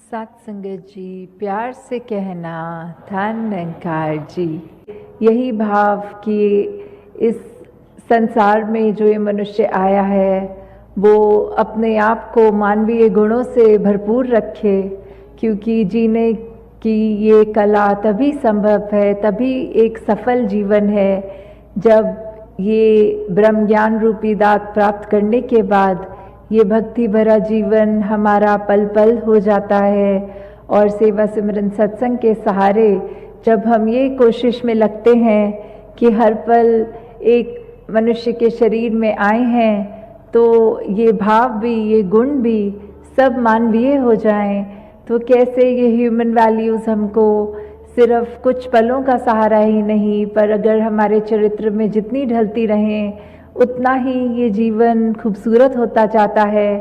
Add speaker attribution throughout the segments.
Speaker 1: सत्संगत जी, प्यार से कहना था निरंकार जी। यही भाव कि इस संसार में जो ये मनुष्य आया है वो अपने आप को मानवीय गुणों से भरपूर रखे, क्योंकि जीने की ये कला तभी संभव है, तभी एक सफल जीवन है जब ये ब्रह्म ज्ञान रूपी दात प्राप्त करने के बाद ये भक्ति भरा जीवन हमारा पल पल हो जाता है। और सेवा सिमरन सत्संग के सहारे जब हम ये कोशिश में लगते हैं कि हर पल एक मनुष्य के शरीर में आए हैं तो ये भाव भी, ये गुण भी सब मानवीय हो जाएं, तो कैसे ये ह्यूमन वैल्यूज़ हमको सिर्फ कुछ पलों का सहारा ही नहीं, पर अगर हमारे चरित्र में जितनी ढलती रहें उतना ही ये जीवन खूबसूरत होता जाता है।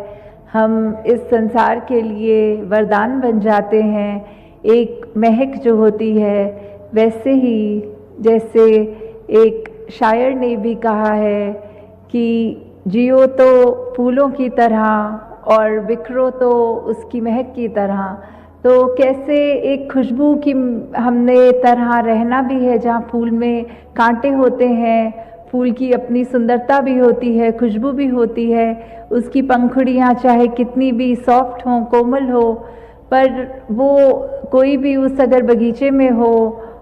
Speaker 1: हम इस संसार के लिए वरदान बन जाते हैं। एक महक जो होती है, वैसे ही जैसे एक शायर ने भी कहा है कि जियो तो फूलों की तरह और बिखरो तो उसकी महक की तरह। तो कैसे एक खुशबू की हमने तरह रहना भी है, जहाँ फूल में कांटे होते हैं, फूल की अपनी सुंदरता भी होती है, खुशबू भी होती है, उसकी पंखुड़ियाँ चाहे कितनी भी सॉफ्ट हों, कोमल हो, पर वो कोई भी उस अगर बगीचे में हो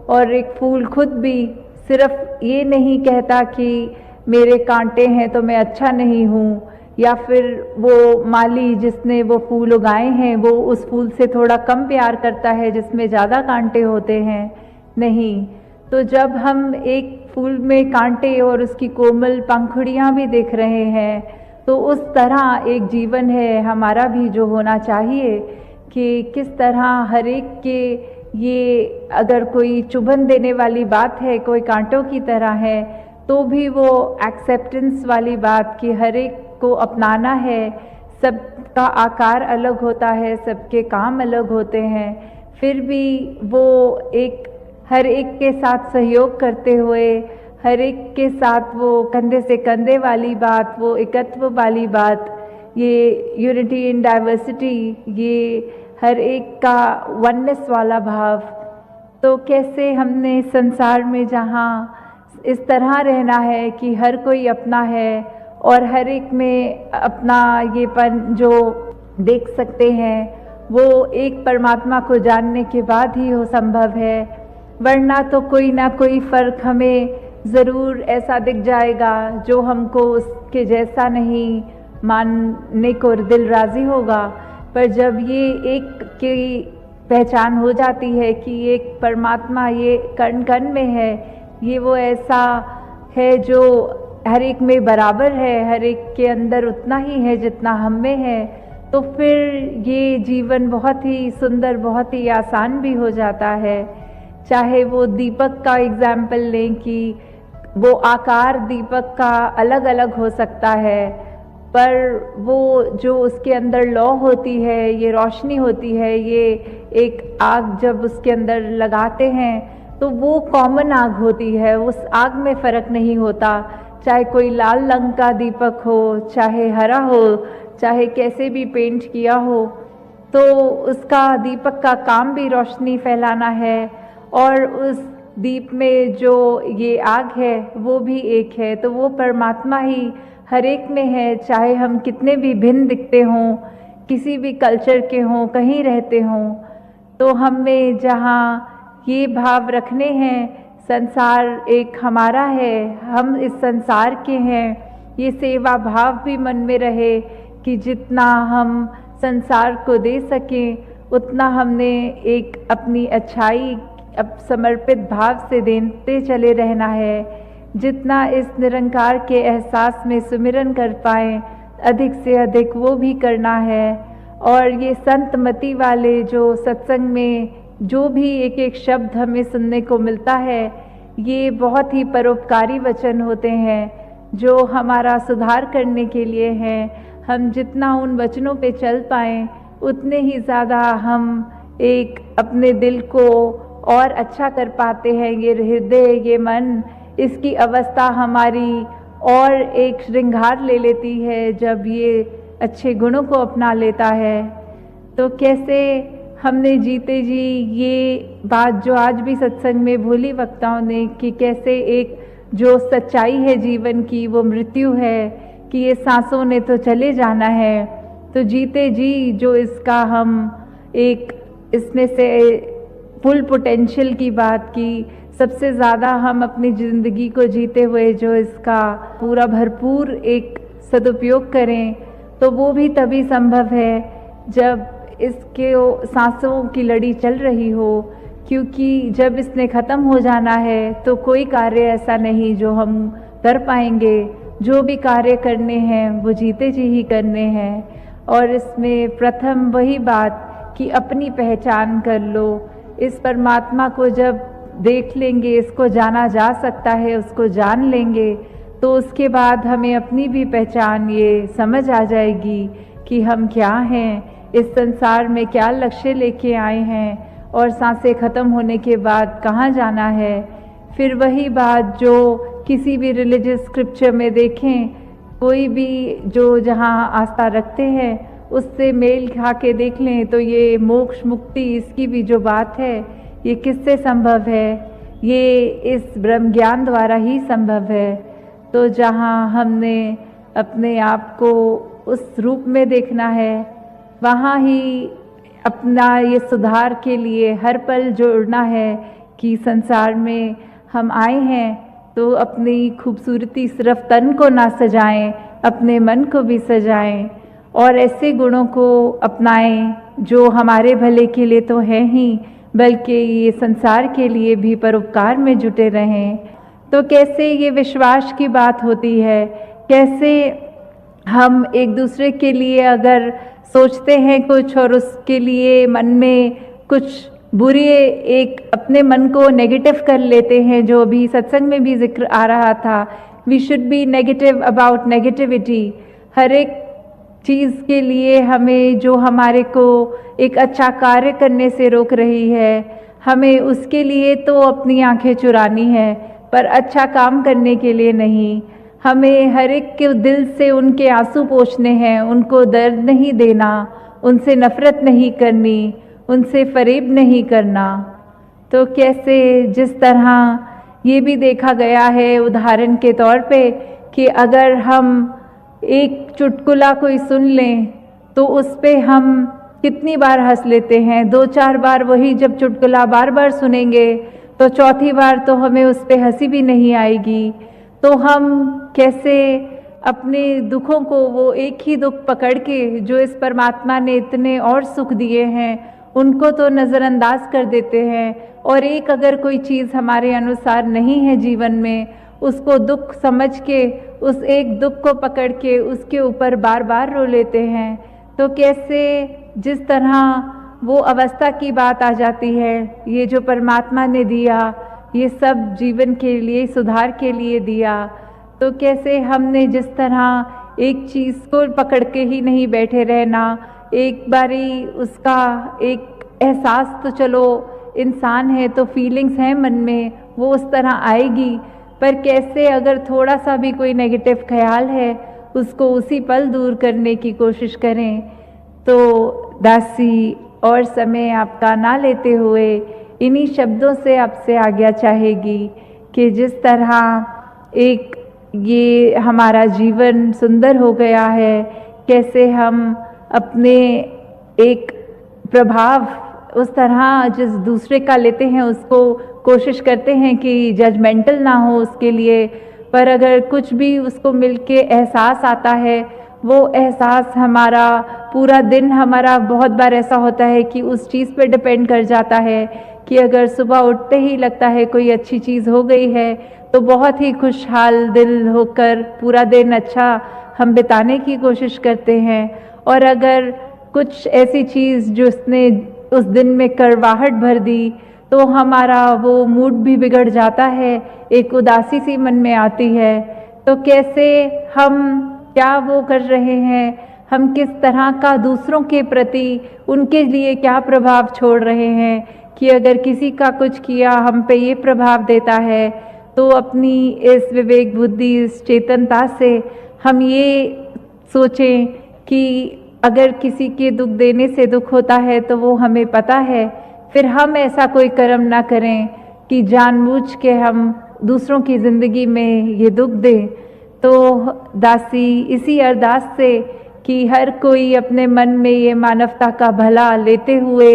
Speaker 1: और एक फूल खुद भी सिर्फ ये नहीं कहता कि मेरे कांटे हैं तो मैं अच्छा नहीं हूँ, या फिर वो माली जिसने वो फूल उगाए हैं वो उस फूल से थोड़ा कम प्यार करता है जिसमें ज़्यादा कांटे होते हैं, नहीं। तो जब हम एक फूल में कांटे और उसकी कोमल पंखुड़ियाँ भी देख रहे हैं, तो उस तरह एक जीवन है हमारा भी जो होना चाहिए कि किस तरह हर एक के ये अगर कोई चुभन देने वाली बात है, कोई कांटों की तरह है, तो भी वो एक्सेप्टेंस वाली बात कि हर एक को अपनाना है। सबका आकार अलग होता है, सबके काम अलग होते हैं, फिर भी वो एक हर एक के साथ सहयोग करते हुए, हर एक के साथ वो कंधे से कंधे वाली बात, वो एकत्व वाली बात, ये यूनिटी इन डाइवर्सिटी, ये हर एक का वननेस वाला भाव। तो कैसे हमने संसार में जहाँ इस तरह रहना है कि हर कोई अपना है और हर एक में अपना ये पन जो देख सकते हैं वो एक परमात्मा को जानने के बाद ही हो संभव है, वरना तो कोई ना कोई फ़र्क हमें ज़रूर ऐसा दिख जाएगा जो हमको उसके जैसा नहीं मानने को दिल राज़ी होगा। पर जब ये एक की पहचान हो जाती है कि एक परमात्मा ये कण कण में है, ये वो ऐसा है जो हर एक में बराबर है, हर एक के अंदर उतना ही है जितना हम में है, तो फिर ये जीवन बहुत ही सुंदर, बहुत ही आसान भी हो जाता है। चाहे वो दीपक का एग्जाम्पल लें कि वो आकार दीपक का अलग अलग हो सकता है, पर वो जो उसके अंदर लौ होती है, ये रोशनी होती है, ये एक आग जब उसके अंदर लगाते हैं तो वो कॉमन आग होती है, उस आग में फ़र्क नहीं होता। चाहे कोई लाल रंग का दीपक हो, चाहे हरा हो, चाहे कैसे भी पेंट किया हो, तो उसका दीपक का काम भी रोशनी फैलाना है, और उस दीप में जो ये आग है वो भी एक है। तो वो परमात्मा ही हर एक में है, चाहे हम कितने भी भिन्न दिखते हों, किसी भी कल्चर के हों, कहीं रहते हों, तो हमें जहाँ ये भाव रखने हैं संसार एक हमारा है, हम इस संसार के हैं, ये सेवा भाव भी मन में रहे कि जितना हम संसार को दे सकें उतना हमने एक अपनी अच्छाई अब समर्पित भाव से देते चले रहना है। जितना इस निरंकार के एहसास में सुमिरन कर पाएँ अधिक से अधिक वो भी करना है। और ये संत मति वाले जो सत्संग में जो भी एक एक शब्द हमें सुनने को मिलता है, ये बहुत ही परोपकारी वचन होते हैं जो हमारा सुधार करने के लिए हैं। हम जितना उन वचनों पे चल पाएँ उतने ही ज़्यादा हम एक अपने दिल को और अच्छा कर पाते हैं। ये हृदय, ये मन, इसकी अवस्था हमारी और एक श्रृंगार ले लेती है जब ये अच्छे गुणों को अपना लेता है। तो कैसे हमने जीते जी ये बात जो आज भी सत्संग में भोली वक्ताओं ने कि कैसे एक जो सच्चाई है जीवन की वो मृत्यु है, कि ये सांसों ने तो चले जाना है, तो जीते जी जो इसका हम एक इसमें से फुल पोटेंशियल की बात की, सबसे ज़्यादा हम अपनी ज़िंदगी को जीते हुए जो इसका पूरा भरपूर एक सदुपयोग करें, तो वो भी तभी संभव है जब इसके सांसों की लड़ी चल रही हो। क्योंकि जब इसने ख़त्म हो जाना है तो कोई कार्य ऐसा नहीं जो हम कर पाएंगे। जो भी कार्य करने हैं वो जीते जी ही करने हैं। और इसमें प्रथम वही बात कि अपनी पहचान कर लो। इस परमात्मा को जब देख लेंगे, इसको जाना जा सकता है, उसको जान लेंगे, तो उसके बाद हमें अपनी भी पहचान ये समझ आ जाएगी कि हम क्या हैं, इस संसार में क्या लक्ष्य लेके आए हैं और सांसें ख़त्म होने के बाद कहाँ जाना है। फिर वही बात जो किसी भी रिलीजियस स्क्रिप्चर में देखें, कोई भी जो जहाँ आस्था रखते हैं उससे मेल खा के देख लें तो ये मोक्ष मुक्ति इसकी भी जो बात है ये किससे संभव है, ये इस ब्रह्म ज्ञान द्वारा ही संभव है। तो जहाँ हमने अपने आप को उस रूप में देखना है, वहाँ ही अपना ये सुधार के लिए हर पल जोड़ना है कि संसार में हम आए हैं तो अपनी खूबसूरती सिर्फ तन को ना सजाएं, अपने मन को भी सजाएं और ऐसे गुणों को अपनाएं जो हमारे भले के लिए तो है ही, बल्कि ये संसार के लिए भी परोपकार में जुटे रहें। तो कैसे ये विश्वास की बात होती है, कैसे हम एक दूसरे के लिए अगर सोचते हैं कुछ और उसके लिए मन में कुछ बुरी एक अपने मन को नेगेटिव कर लेते हैं, जो अभी सत्संग में भी जिक्र आ रहा था, we should be negative about negativity. हर एक चीज़ के लिए हमें जो हमारे को एक अच्छा कार्य करने से रोक रही है, हमें उसके लिए तो अपनी आंखें चुरानी है पर अच्छा काम करने के लिए नहीं। हमें हर एक के दिल से उनके आंसू पोंछने हैं, उनको दर्द नहीं देना, उनसे नफ़रत नहीं करनी, उनसे फरेब नहीं करना। तो कैसे जिस तरह ये भी देखा गया है उदाहरण के तौर पे कि अगर हम एक चुटकुला कोई सुन लें तो उस पे हम कितनी बार हंस लेते हैं, 2-4 बार वही जब चुटकुला बार बार सुनेंगे तो चौथी बार तो हमें उस पे हंसी भी नहीं आएगी। तो हम कैसे अपने दुखों को वो एक ही दुख पकड़ के जो इस परमात्मा ने इतने और सुख दिए हैं उनको तो नज़रअंदाज कर देते हैं, और एक अगर कोई चीज़ हमारे अनुसार नहीं है जीवन में, उसको दुख समझ के उस एक दुख को पकड़ के उसके ऊपर बार बार रो लेते हैं। तो कैसे जिस तरह वो अवस्था की बात आ जाती है, ये जो परमात्मा ने दिया ये सब जीवन के लिए सुधार के लिए दिया, तो कैसे हमने जिस तरह एक चीज़ को पकड़ के ही नहीं बैठे रहना, एक बारी उसका एक एहसास तो चलो इंसान है तो फीलिंग्स हैं मन में वो उस तरह आएगी, पर कैसे अगर थोड़ा सा भी कोई नेगेटिव ख्याल है उसको उसी पल दूर करने की कोशिश करें। तो दासी और समय आपका ना लेते हुए इन्हीं शब्दों से आपसे आज्ञा चाहेगी कि जिस तरह एक ये हमारा जीवन सुंदर हो गया है, कैसे हम अपने एक प्रभाव उस तरह जिस दूसरे का लेते हैं उसको कोशिश करते हैं कि जजमेंटल ना हो उसके लिए, पर अगर कुछ भी उसको मिलके एहसास आता है, वो एहसास हमारा पूरा दिन, हमारा बहुत बार ऐसा होता है कि उस चीज़ पे डिपेंड कर जाता है कि अगर सुबह उठते ही लगता है कोई अच्छी चीज़ हो गई है तो बहुत ही खुशहाल दिल होकर पूरा दिन अच्छा हम बिताने की कोशिश करते हैं, और अगर कुछ ऐसी चीज़ जो उसने उस दिन में करवाहट भर दी तो हमारा वो मूड भी बिगड़ जाता है, एक उदासी सी मन में आती है। तो कैसे हम क्या वो कर रहे हैं, हम किस तरह का दूसरों के प्रति उनके लिए क्या प्रभाव छोड़ रहे हैं कि अगर किसी का कुछ किया हम पे ये प्रभाव देता है, तो अपनी इस विवेक बुद्धि, इस चेतनता से हम ये सोचें कि अगर किसी के दुख देने से दुख होता है तो वो हमें पता है, फिर हम ऐसा कोई कर्म ना करें कि जानबूझ के हम दूसरों की ज़िंदगी में ये दुख दें। तो दासी इसी अरदास से कि हर कोई अपने मन में ये मानवता का भला लेते हुए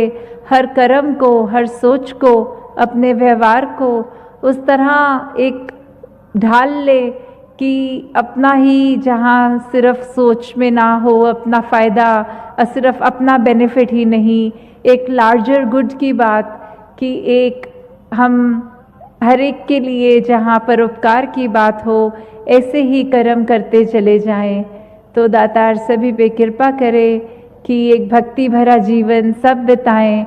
Speaker 1: हर कर्म को, हर सोच को, अपने व्यवहार को उस तरह एक ढाल ले कि अपना ही जहाँ सिर्फ सोच में ना हो अपना फ़ायदा, सिर्फ अपना बेनिफिट ही नहीं, एक लार्जर गुड की बात कि एक हम हर एक के लिए जहाँ परोपकार की बात हो ऐसे ही कर्म करते चले जाएं। तो दातार सभी पे कृपा करे कि एक भक्ति भरा जीवन सब बिताएं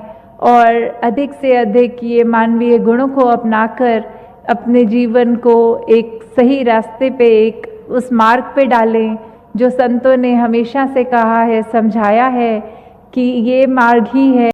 Speaker 1: और अधिक से अधिक ये मानवीय गुणों को अपनाकर अपने जीवन को एक सही रास्ते पे, एक उस मार्ग पे डालें जो संतों ने हमेशा से कहा है, समझाया है कि ये मार्ग ही है